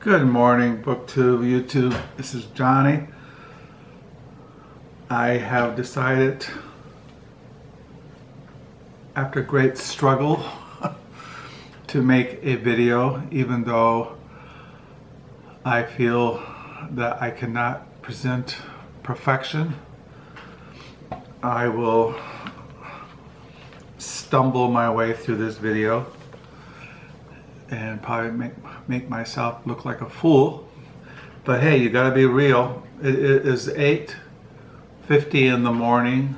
Good morning, BookTube, YouTube. This is Johnny. I have decided, after great struggle, to make a video, even though I feel that I cannot present perfection. I will stumble my way through this video and probably make myself look like a fool. But hey, you gotta be real. It is 8:50 in the morning.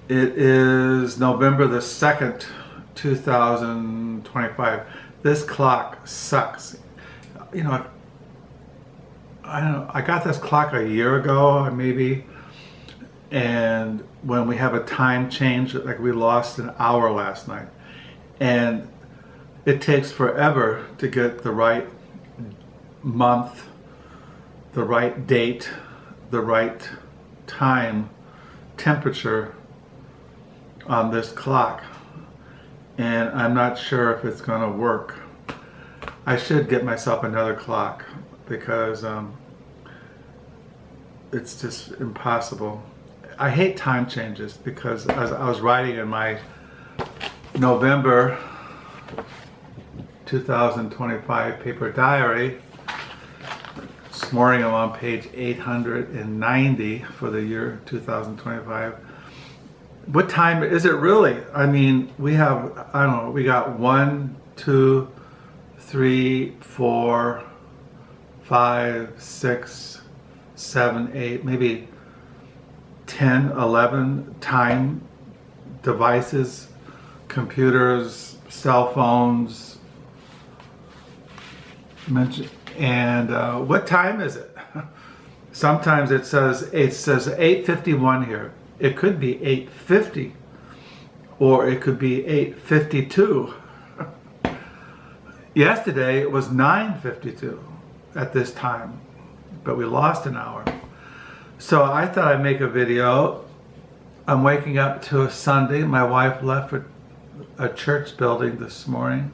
It is November the 2nd, 2025. This clock sucks. You know, I don't know, I got this clock a year ago, maybe, and when we have a time change, like we lost an hour last night, and it takes forever to get the right month, the right date, the right time, temperature on this clock. And I'm not sure if it's going to work. I should get myself another clock because it's just impossible. I hate time changes because as I was writing in my November 2025 paper diary, this morning I'm on page 890 for the year 2025. What time is it really? I mean, we have, I don't know, we got 1, 2, 3, 4, 5, 6, 7, 8, maybe 10, 11 time devices, computers, cell phones, and what time is it? Sometimes it says 8:51 here. It could be 8:50, or it could be 8:52. Yesterday it was 9:52 at this time, but we lost an hour. So I thought I'd make a video. I'm waking up to a Sunday. My wife left for a church building this morning.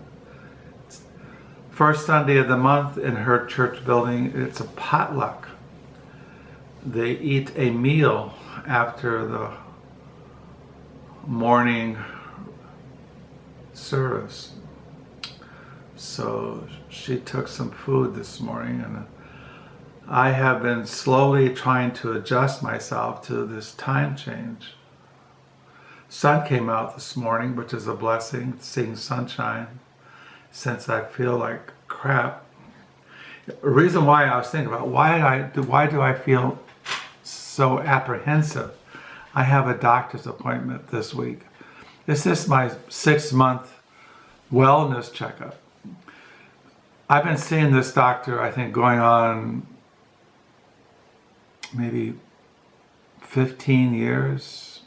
First Sunday of the month in her church building. It's a potluck. They eat a meal after the morning service. So she took some food this morning, and I have been slowly trying to adjust myself to this time change. Sun came out this morning, which is a blessing, seeing sunshine, since I feel like crap. The reason why I was thinking about why do I feel so apprehensive? I have a doctor's appointment this week. This is my 6-month wellness checkup. I've been seeing this doctor, I think, going on maybe 15 years,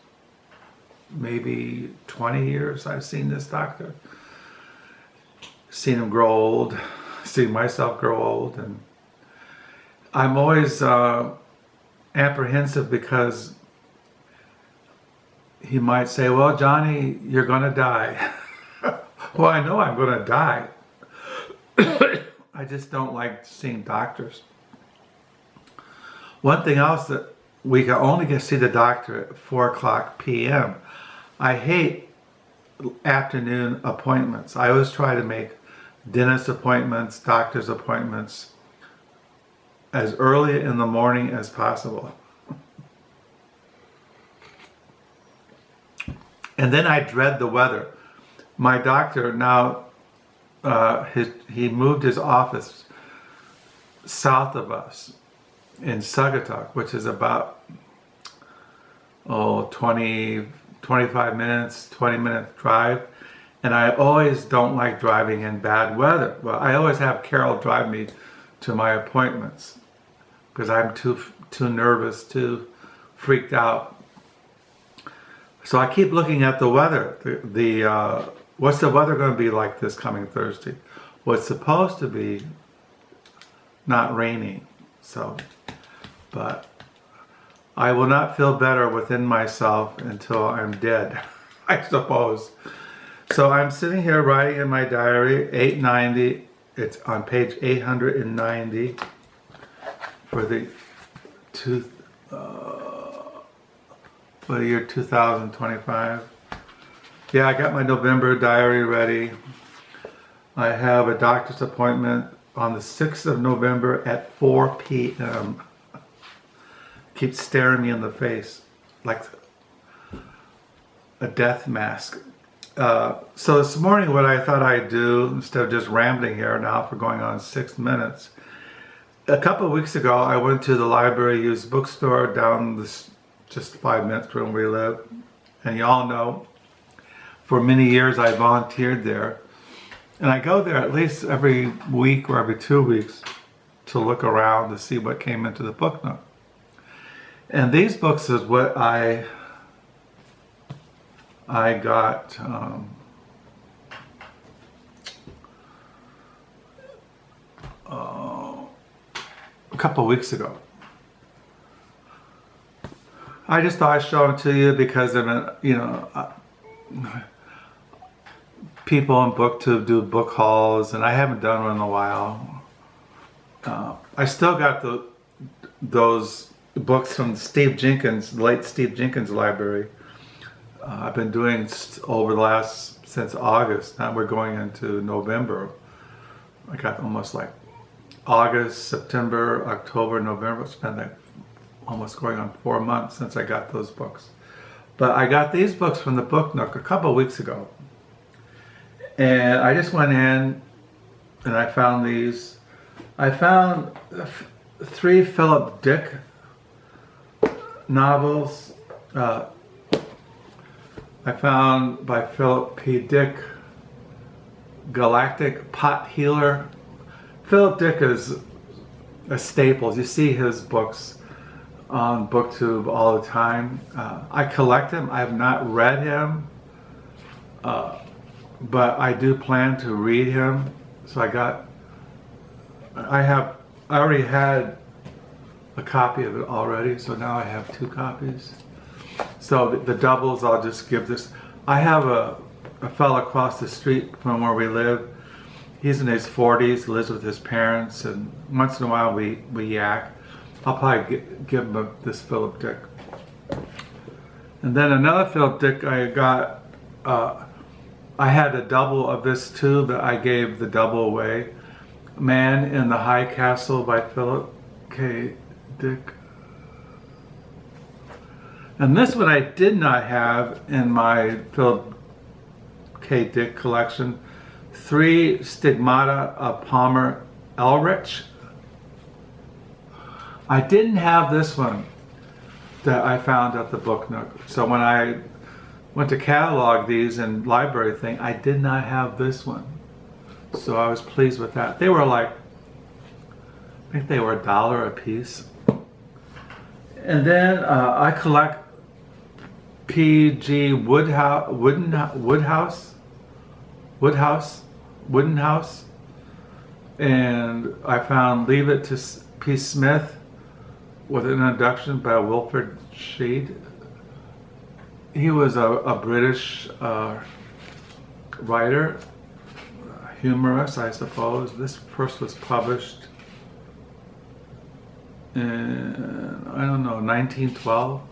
maybe 20 years I've seen this doctor. Seen him grow old, seen myself grow old, and I'm always apprehensive because he might say, well, Johnny, you're gonna die. Well, I know I'm gonna die. I just don't like seeing doctors. One thing else, that we can only get to see the doctor at 4:00 p.m. I hate afternoon appointments. I always try to make dentist appointments, doctor's appointments as early in the morning as possible. And then I dread the weather. My doctor now, he moved his office south of us in Saugatuck, which is about 25 minutes, 20-minute drive. And I always don't like driving in bad weather. Well, I always have Carol drive me to my appointments because I'm too nervous, too freaked out. So I keep looking at the weather. What's the weather going to be like this coming Thursday? Well, it's supposed to be not raining. So, but I will not feel better within myself until I'm dead, I suppose. So I'm sitting here writing in my diary, 8:90 It's on page 890 for the for the year 2025. Yeah, I got my November diary ready. I have a doctor's appointment on the 6th of November at 4 p.m. Keeps staring me in the face like a death mask. So this morning what I thought I'd do, instead of just rambling here now for going on 6 minutes, a couple of weeks ago I went to the library used bookstore down this just 5 minutes from where we live. And you all know, for many years I volunteered there. And I go there at least every week or every 2 weeks to look around to see what came into the Booknook. And these books is what I got a couple of weeks ago. I just thought I'd show them to you because of, you know, people on BookTube do book hauls, and I haven't done one in a while. I still got those books from Steve Jenkins, the late Steve Jenkins library. I've been doing over the last, since August. Now we're going into November. I got almost like August, September, October, November. It's been like almost going on 4 months since I got those books. But I got these books from the Booknook a couple of weeks ago. And I just went in and I found these. I found 3 Philip Dick novels. I found by Philip P. Dick, Galactic Pot Healer. Philip Dick is a staple. You see his books on BookTube all the time. I collect him. I have not read him, but I do plan to read him. So I already had a copy of it already, so now I have 2 copies. So the doubles, I'll just give this. I have a fellow across the street from where we live. He's in his 40s, lives with his parents, and once in a while we yak. I'll probably give him this Philip Dick. And then another Philip Dick I got, I had a double of this too, but I gave the double away. Man in the High Castle by Philip K. Dick. And this one I did not have in my Philip K. Dick collection. 3 Stigmata of Palmer Eldritch. I didn't have this one that I found at the Booknook. So when I went to catalog these in library thing, I did not have this one. So I was pleased with that. They were like, I think they were $1 a piece. And then I collect P.G. Woodehouse, and I found Leave It to P. Smith with an introduction by Wilfred Sheed. He was a British writer, humorist, I suppose. This first was published in, I don't know, 1912.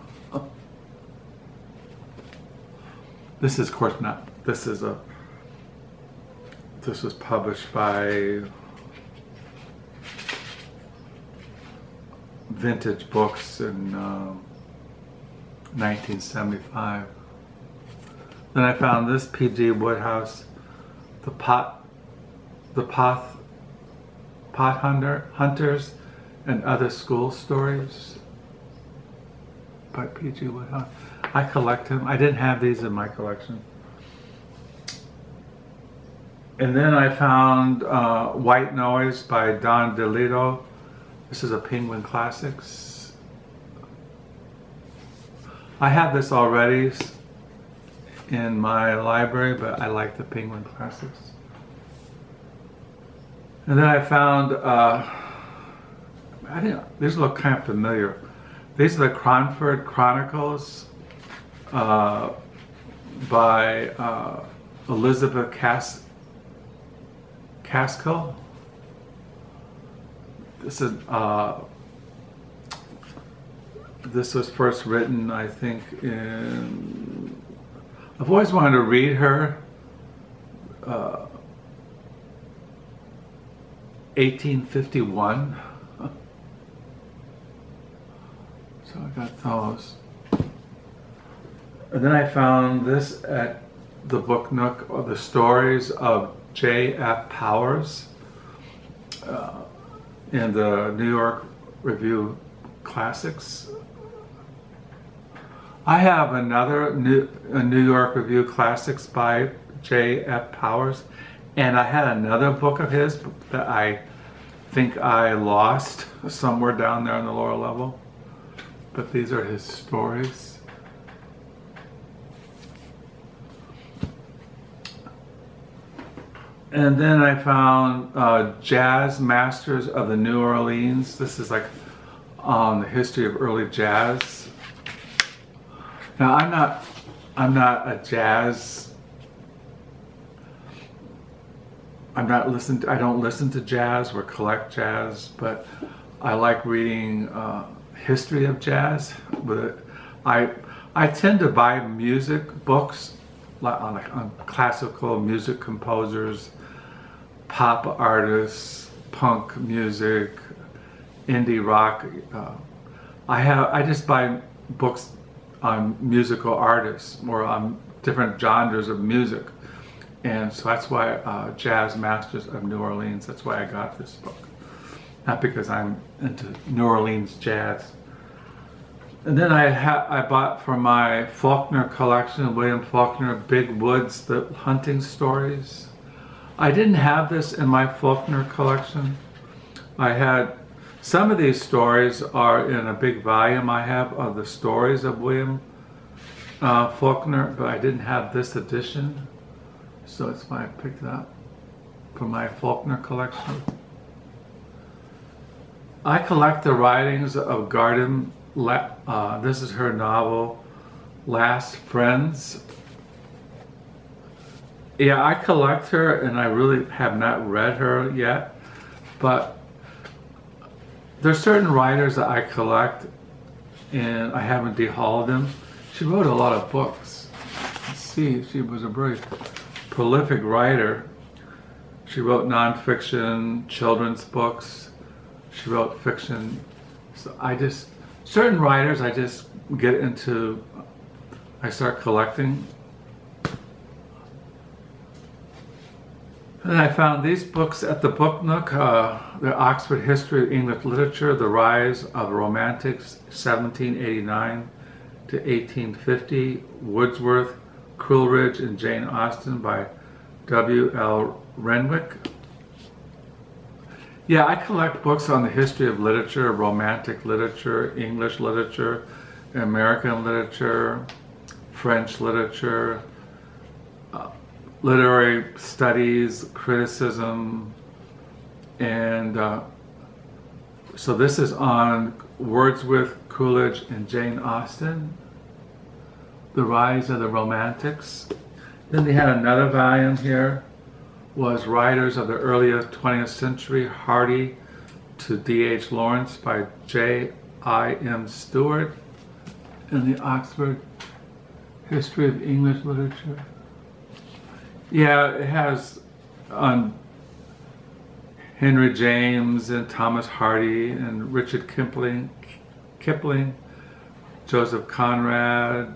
This is, of course, not. This was published by Vintage Books in 1975. Then I found this P.G. Woodehouse, the Pothunders and Other School Stories by P.G. Woodehouse. I collect him. I didn't have these in my collection. And then I found White Noise by Don DeLito. This is a Penguin Classics. I have this already in my library, but I like the Penguin Classics. And then I found, these look kind of familiar. These are the Cranford Chronicles by Elizabeth Gaskell. this was first written, I think, in. I've always wanted to read her. 1851. So I got those. And then I found this at the Booknook, or the stories of J.F. Powers in the New York Review Classics. I have another New York Review Classics by J.F. Powers, and I had another book of his that I think I lost somewhere down there on the lower level. But these are his stories. And then I found Jazz Masters of the New Orleans. This is like on the history of early jazz. Now I'm not a jazz. I don't listen to jazz or collect jazz, but I like reading history of jazz. But I tend to buy music books on classical music composers, pop artists, punk music, indie rock. I just buy books on musical artists or on different genres of music. And so that's why Jazz Masters of New Orleans, that's why I got this book. Not because I'm into New Orleans jazz. And then I bought for my Faulkner collection, William Faulkner, Big Woods, the hunting stories. I didn't have this in my Faulkner collection. I had, some of these stories are in a big volume I have of the stories of William Faulkner, but I didn't have this edition. So it's why I picked it up for my Faulkner collection. I collect the writings of Gardam. This is her novel, Last Friends. Yeah, I collect her and I really have not read her yet, but there's certain writers that I collect and I haven't dehauled them. She wrote a lot of books. Let's see, she was a very prolific writer. She wrote nonfiction, children's books. She wrote fiction. So certain writers I just get into, I start collecting. And I found these books at the Booknook, the Oxford History of English Literature, The Rise of the Romantics, 1789 to 1850, Wordsworth, Coleridge, and Jane Austen by W.L. Renwick. Yeah, I collect books on the history of literature, romantic literature, English literature, American literature, French literature, literary studies, criticism, and so this is on Wordsworth, Coleridge, and Jane Austen, The Rise of the Romantics. Then they had another volume here, was Writers of the Early 20th Century, Hardy to D.H. Lawrence by J.I.M. Steward, in the Oxford History of English Literature. Yeah, it has Henry James and Thomas Hardy and Richard Kipling, Joseph Conrad,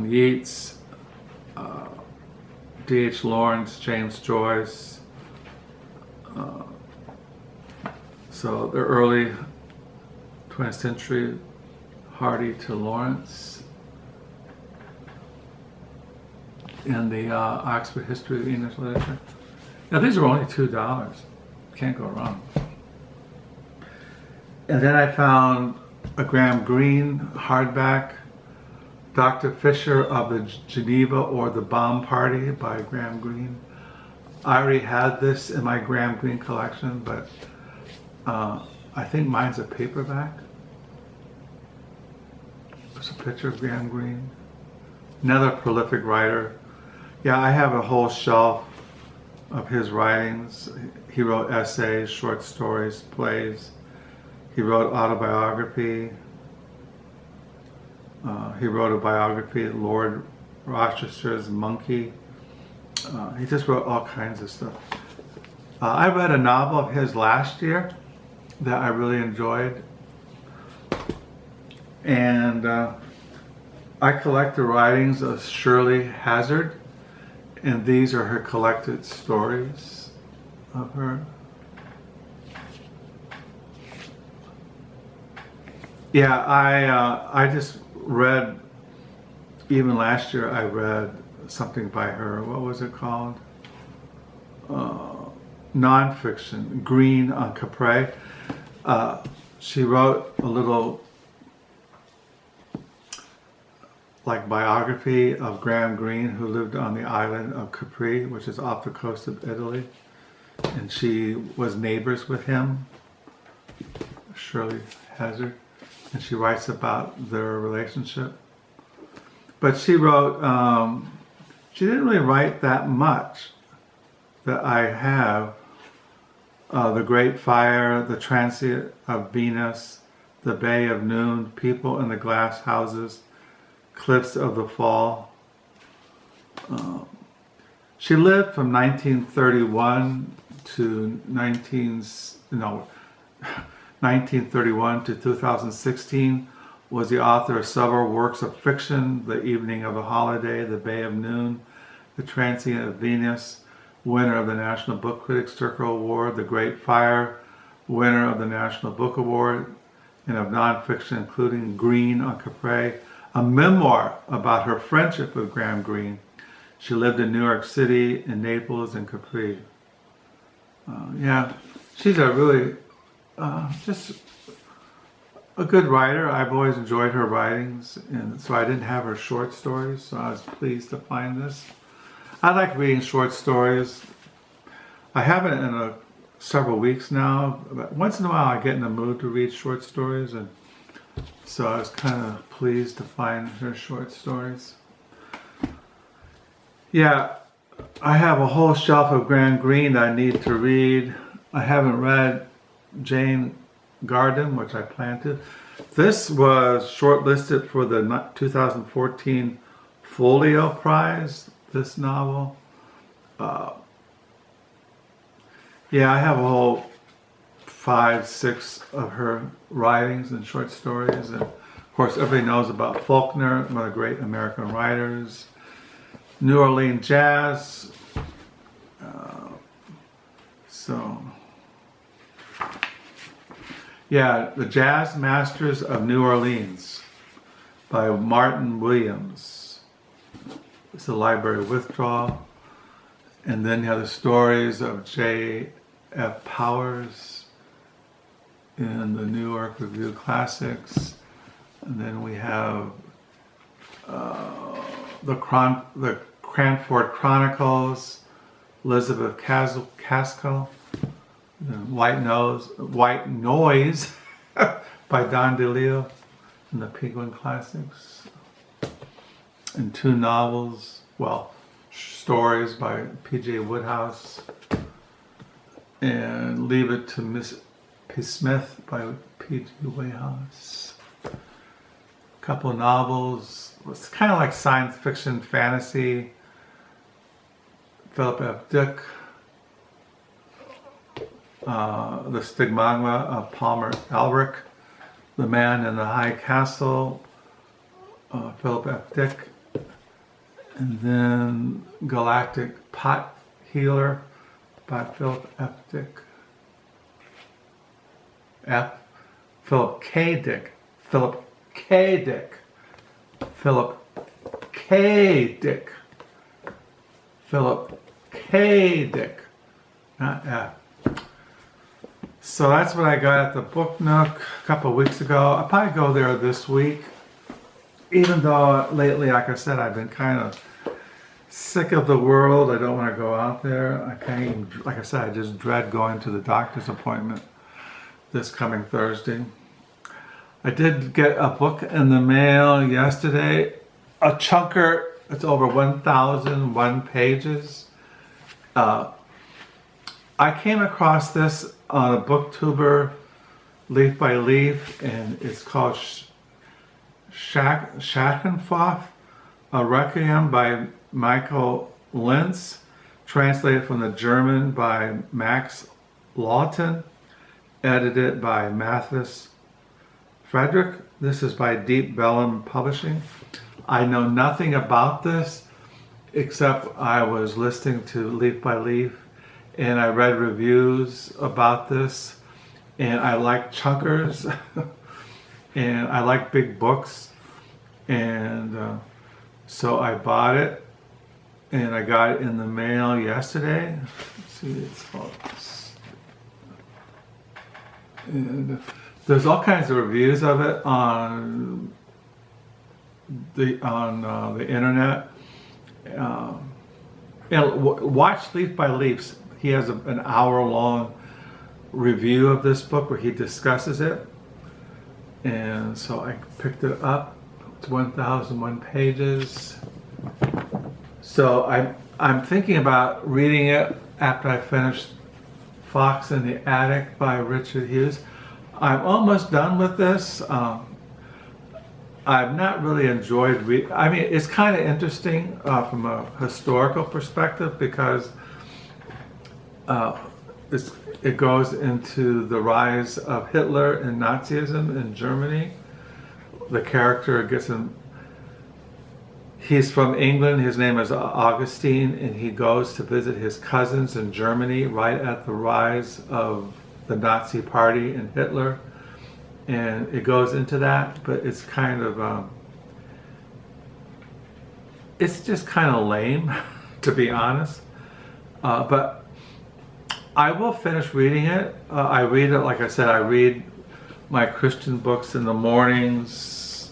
Yeats, D.H. Lawrence, James Joyce. So the early 20th century, Hardy to Lawrence. In the Oxford History of English Literature. Now these are only $2. Can't go wrong. And then I found a Graham Greene hardback, Dr. Fischer of the Geneva or the Bomb Party by Graham Greene. I already had this in my Graham Greene collection, but I think mine's a paperback. There's a picture of Graham Greene. Another prolific writer. Yeah, I have a whole shelf of his writings. He wrote essays, short stories, plays. He wrote autobiography. He wrote a biography of Lord Rochester's Monkey. He just wrote all kinds of stuff. I read a novel of his last year that I really enjoyed. And I collect the writings of Shirley Hazard, and these are her collected stories of her. Yeah, I just read, even last year I read something by her. What was it called? Nonfiction, Greene on Capri. She wrote a little like biography of Graham Greene, who lived on the island of Capri, which is off the coast of Italy. And she was neighbors with him, Shirley Hazard. And she writes about their relationship. But she wrote, she didn't really write that much that I have. The Great Fire, The Transient of Venus, The Bay of Noon, People in the Glass Houses, Cliffs of the Fall. She lived from 1931 to 1931 to 2016, was the author of several works of fiction: The Evening of a Holiday, The Bay of Noon, The Transient of Venus, winner of the National Book Critics Circle Award, The Great Fire, winner of the National Book Award, and of nonfiction including Greene on Capri, a memoir about her friendship with Graham Greene. She lived in New York City, in Naples, and Capri. Yeah, she's a really, just a good writer. I've always enjoyed her writings, and so I didn't have her short stories, so I was pleased to find this. I like reading short stories. I haven't in several weeks now, but once in a while I get in the mood to read short stories, and so I was kind of pleased to find her short stories. Yeah, I have a whole shelf of Graham Greene that I need to read. I haven't read Jane Gardam, which I plan to. This was shortlisted for the 2014 Folio Prize, this novel. Yeah, I have a whole 5, 6 of her writings and short stories. And of course, everybody knows about Faulkner, one of the great American writers. New Orleans jazz. Yeah, The Jazz Masters of New Orleans by Martin Williams. It's a library withdrawal. And then you have the stories of J.F. Powers in the New York Review Classics. And then we have the Cranford Chronicles, Elizabeth Gaskell, White Noise by Don DeLeo in the Penguin Classics, and 2 novels, well, stories by P.J. Woodehouse, and Leave It to Miss Psmith by P.J. Woodehouse. A couple of novels. It's kind of like science fiction, fantasy. Philip F. Dick. The Stigmata of Palmer Eldritch. The Man in the High Castle. Philip F. Dick. And then Galactic Pot Healer by Philip F. Dick. Philip K. Dick. Philip K. Dick. Philip K. Dick. Philip K. Dick. Not F. So that's what I got at the Booknook a couple of weeks ago. I'll probably go there this week. Even though lately, like I said, I've been kind of sick of the world. I don't want to go out there. I can't even, like I said, I just dread going to the doctor's appointment this coming Thursday. I did get a book in the mail yesterday. A chunker. It's over 1,001 pages. I came across this on a booktuber, leaf by leaf, and it's called Schadenfoth, a Requiem by Michael Lentz, translated from the German by Max Lawton, edited by Mathis Frederick. This is by Deep Vellum Publishing. I know nothing about this except I was listening to Leaf by Leaf and I read reviews about this, and I like chunkers and I like big books, and so I bought it, and I got it in the mail yesterday. Let's see, it's called, and there's all kinds of reviews of it on the internet. And watch Leaf by Leafs. He has an hour-long review of this book where he discusses it, and so I picked it up. It's 1,001 pages. So I'm thinking about reading it after I finish Fox in the Attic by Richard Hughes. I'm almost done with this. I've not really enjoyed reading. I mean, it's kind of interesting from a historical perspective because it goes into the rise of Hitler and Nazism in Germany. The character gets in. He's from England. His name is Augustine, and he goes to visit his cousins in Germany right at the rise of the Nazi Party and Hitler. And it goes into that, but it's kind of, it's just kind of lame, to be honest. But I will finish reading it. I read it, like I said, I read my Christian books in the mornings,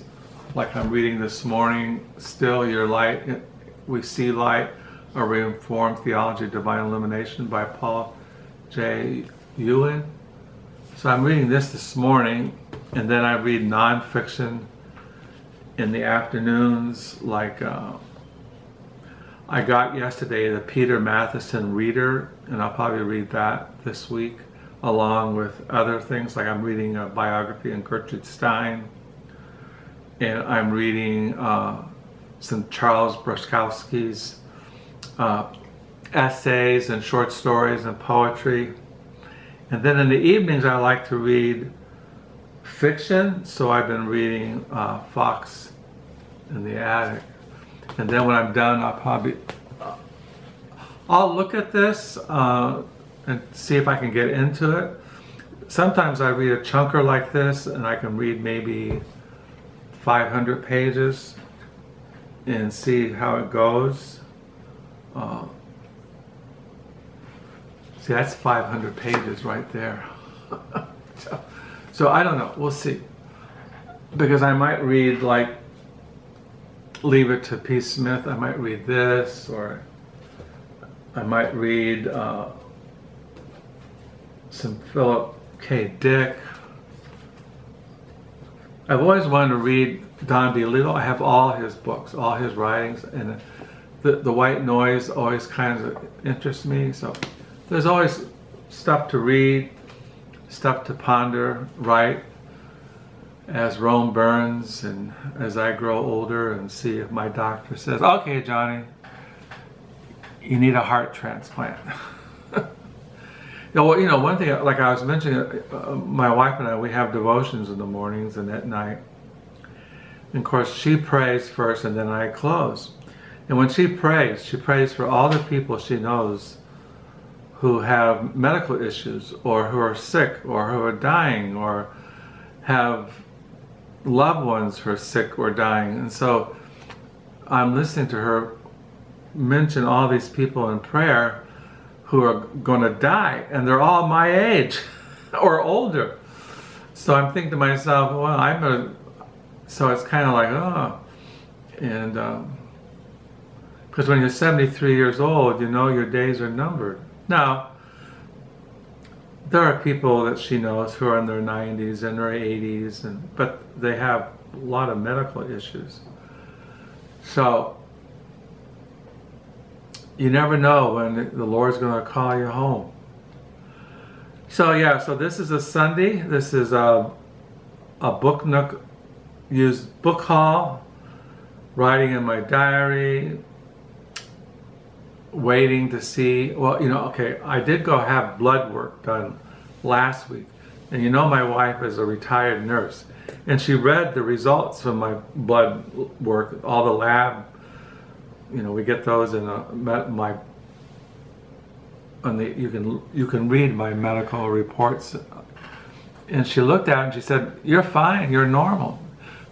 like I'm reading this morning, Still Your Light, We See Light, A Reformed Theology of Divine Illumination by Paul J. Ewan. So I'm reading this morning, and then I read nonfiction in the afternoons, like I got yesterday the Peter Matheson Reader, and I'll probably read that this week, along with other things, like I'm reading a biography on Gertrude Stein, and I'm reading some Charles Bruskowski's essays and short stories and poetry. And then in the evenings I like to read fiction, so I've been reading Fox in the Attic. And then when I'm done, I'll look at this and see if I can get into it. Sometimes I read a chunker like this and I can read maybe 500 pages and see how it goes. See, that's 500 pages right there. So I don't know, we'll see. Because I might read, like, Leave It to Psmith. I might read this, or I might read some Philip K. Dick. I've always wanted to read Don DeLillo. I have all his books, all his writings, and the white noise always kind of interests me. So there's always stuff to read, stuff to ponder, write, as Rome burns and as I grow older, and see if my doctor says, okay, Johnny, you need a heart transplant. Well, you know, one thing, like I was mentioning, my wife and I, we have devotions in the mornings and at night. And of course, she prays first and then I close. And when she prays for all the people she knows who have medical issues, or who are sick, or who are dying, or have loved ones who are sick or dying. And so I'm listening to her mention all these people in prayer who are going to die, and they're all my age or older. So I'm thinking to myself, well, so it's kind of like, oh. And because when you're 73 years old, you know your days are numbered. Now, there are people that she knows who are in their 90s and their 80s, but they have a lot of medical issues. So you never know when the Lord's going to call you home. So yeah, so this is a Sunday. This is a Booknook used book haul, writing in my diary, waiting to see, well, okay, I did go have blood work done last week. And my wife is a retired nurse. And she read the results from my blood work, all the lab, we get those in you can read my medical reports. And she looked at it and she said, "You're fine, you're normal.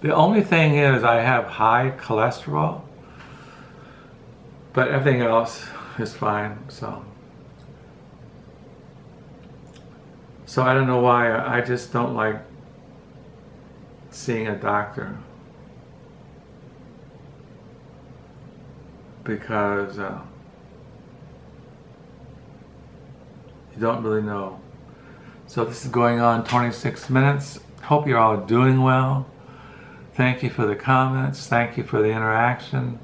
The only thing is I have high cholesterol, but everything else is fine." So I don't know why, I just don't like seeing a doctor, because you don't really know. So this is going on 26 minutes. Hope you're all doing well. Thank you for the comments. Thank you for the interaction.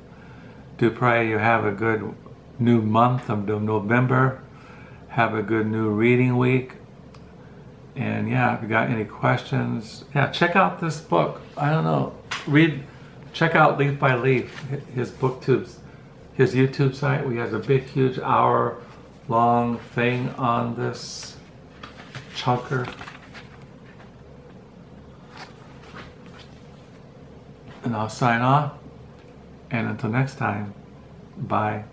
Do pray you have a good new month of November. Have a good new reading week. And yeah, if you got any questions, check out this book. I don't know. Check out Leaf by Leaf, his booktubes, his YouTube site. We has a big, huge hour-long thing on this chunker. And I'll sign off. And until next time, bye.